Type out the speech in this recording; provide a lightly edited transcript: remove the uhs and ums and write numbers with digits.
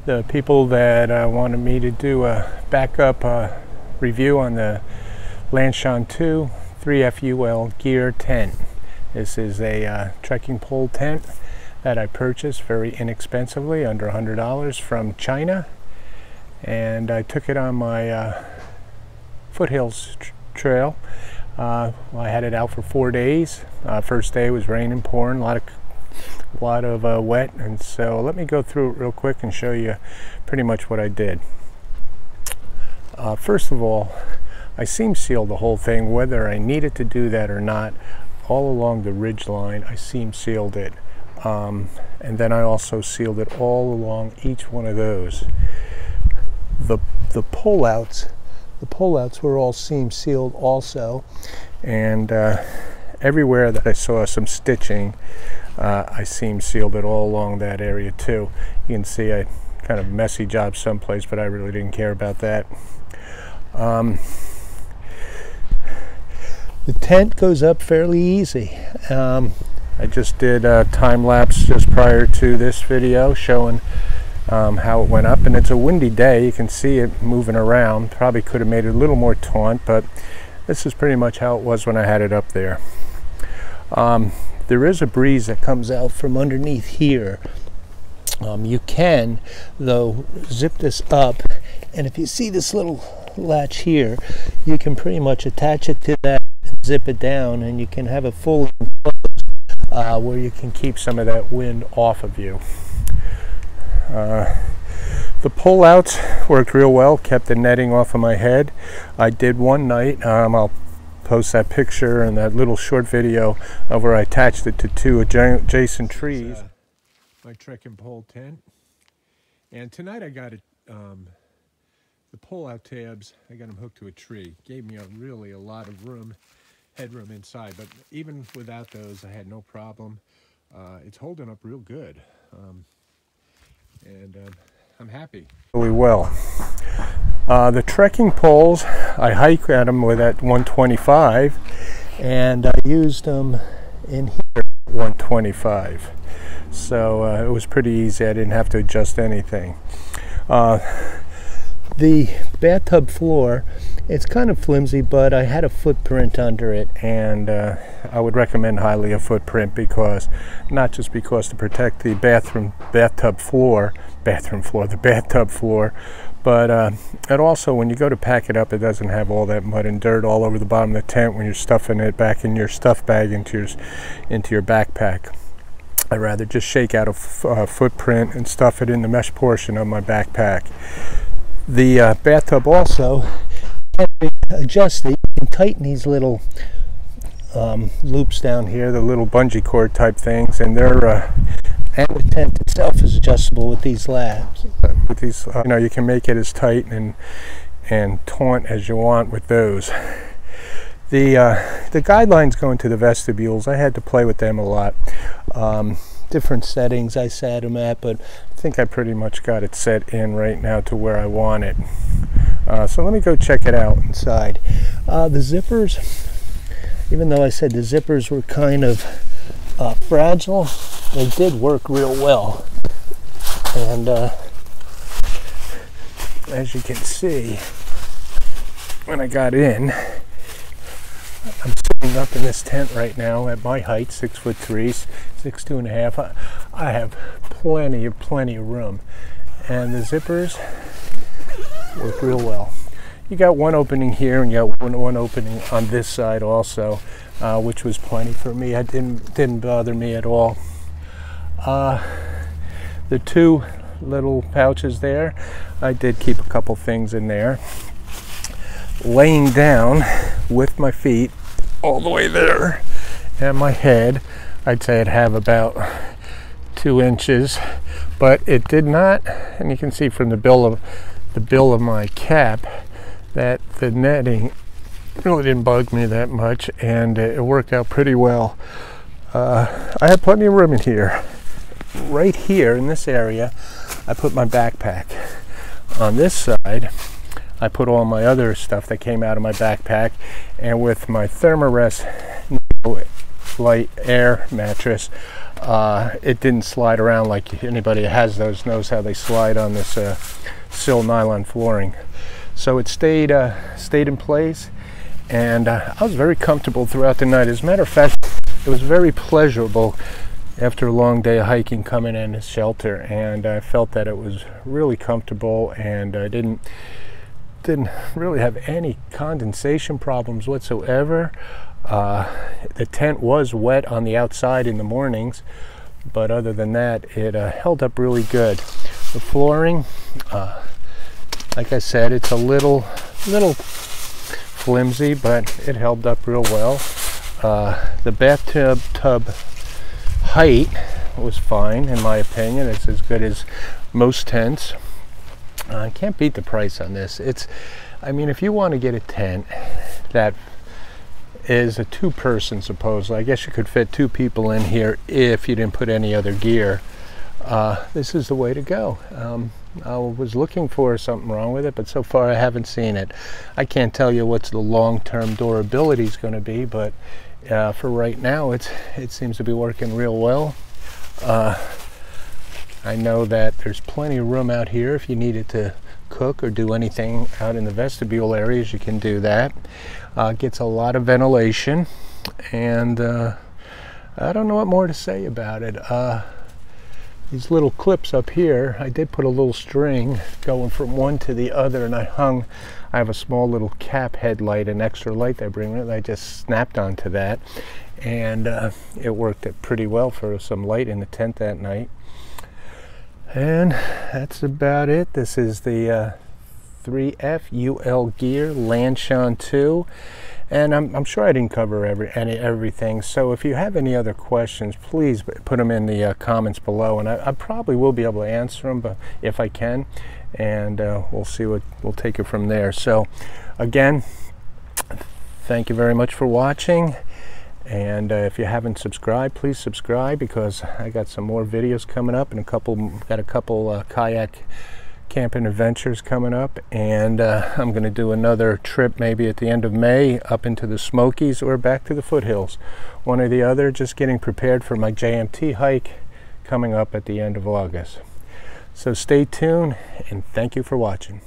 the people that wanted me to do a backup review on the Lanshan 2 3FUL Gear tent. This is a trekking pole tent that I purchased very inexpensively, under $100 from China, and I took it on my foothills trail. I had it out for 4 days. First day was raining, pouring, a lot of wet, and so let me go through it real quick and show you pretty much what I did. First of all, I seam sealed the whole thing, whether I needed to do that or not. All along the ridge line I seam sealed it, and then I also sealed it all along each one of those. The pullouts were all seam sealed also, and everywhere that I saw some stitching, I seam sealed it all along that area too. You can see I kind of messy job someplace, but I really didn't care about that. The tent goes up fairly easy. I just did a time lapse just prior to this video showing how it went up, and it's a windy day. You can see it moving around. Probably could have made it a little more taut, but this is pretty much how it was when I had it up there. There is a breeze that comes out from underneath here. You can, though, zip this up, and if you see this little latch here, you can pretty much attach it to that and zip it down, and you can have it fully enclosed where you can keep some of that wind off of you. The pull-outs worked real well, kept the netting off of my head. I did one night, I'll post that picture and that little short video of where I attached it to two adjacent trees. My trekking pole tent. And tonight I got it, the pull-out tabs, I got them hooked to a tree. Gave me really a lot of headroom inside, but even without those I had no problem. It's holding up real good. And I'm happy. Really well. The trekking poles, I hike at them with at 125, and I used them in here at 125. So it was pretty easy. I didn't have to adjust anything. The bathtub floor, it's kind of flimsy, but I had a footprint under it, and I would recommend highly a footprint, because not just because to protect the bathtub floor, but and also when you go to pack it up, it doesn't have all that mud and dirt all over the bottom of the tent when you're stuffing it back in your stuff bag into your backpack. I'd rather just shake out a footprint and stuff it in the mesh portion of my backpack. The bathtub also can be adjusted. You can tighten these little loops down here, the little bungee cord type things, and they're and the tent itself is adjustable with these labs. With these, you know, you can make it as tight and taut as you want with those. The guidelines going to the vestibules, I had to play with them a lot. Different settings I set them at, but I think I pretty much got it set in right now to where I want it. So let me go check it out inside. The zippers, even though I said the zippers were kind of fragile, they did work real well. And as you can see, when I got in, I'm sitting up in this tent right now at my height, 6'3", 6'2½". I have plenty of room, and the zippers work real well. You got one opening here, and you got one opening on this side also, which was plenty for me. It didn't bother me at all. The two little pouches there, I did keep a couple things in there. Laying down with my feet all the way there and my head, I'd say I'd have about 2 inches, but it did not, and you can see from the bill of my cap that the netting really didn't bug me that much, and it worked out pretty well. I had plenty of room in here. Right here in this area, I put my backpack. On this side, I put all my other stuff that came out of my backpack, and with my Thermarest light air mattress, it didn't slide around like anybody that has those knows how they slide on this sill nylon flooring. So it stayed in place, and I was very comfortable throughout the night. As a matter of fact, it was very pleasurable after a long day of hiking coming in this shelter, and I felt that it was really comfortable, and I didn't really have any condensation problems whatsoever. The tent was wet on the outside in the mornings, but other than that, it held up really good. The flooring, like I said, it's a little flimsy, but it held up real well. The bathtub height was fine, in my opinion. It's as good as most tents. I can't beat the price on this. I mean, if you want to get a tent that is a two-person, supposedly, I guess you could fit 2 people in here if you didn't put any other gear. This is the way to go. I was looking for something wrong with it, but so far I haven't seen it. I can't tell you what's the long-term durability is going to be, but for right now, it seems to be working real well. I know that there's plenty of room out here if you needed to cook or do anything out in the vestibule areas. You can do that. Gets a lot of ventilation, and I don't know what more to say about it. These little clips up here, I did put a little string going from one to the other, and I have a small little cap headlight, an extra light that I bring with it. I just snapped onto that, and it worked pretty well for some light in the tent that night. And that's about it. This is the 3F Ul Gear Lanshan 2, and I'm sure I didn't cover everything. So if you have any other questions, please put them in the comments below, and I probably will be able to answer them, but if I can, and we'll see we'll take it from there. So again, thank you very much for watching. And if you haven't subscribed, please subscribe, because I got some more videos coming up, and got a couple kayak camping adventures coming up, and I'm going to do another trip maybe at the end of May up into the Smokies or back to the foothills, one or the other. Just getting prepared for my JMT hike coming up at the end of August. So stay tuned, and thank you for watching.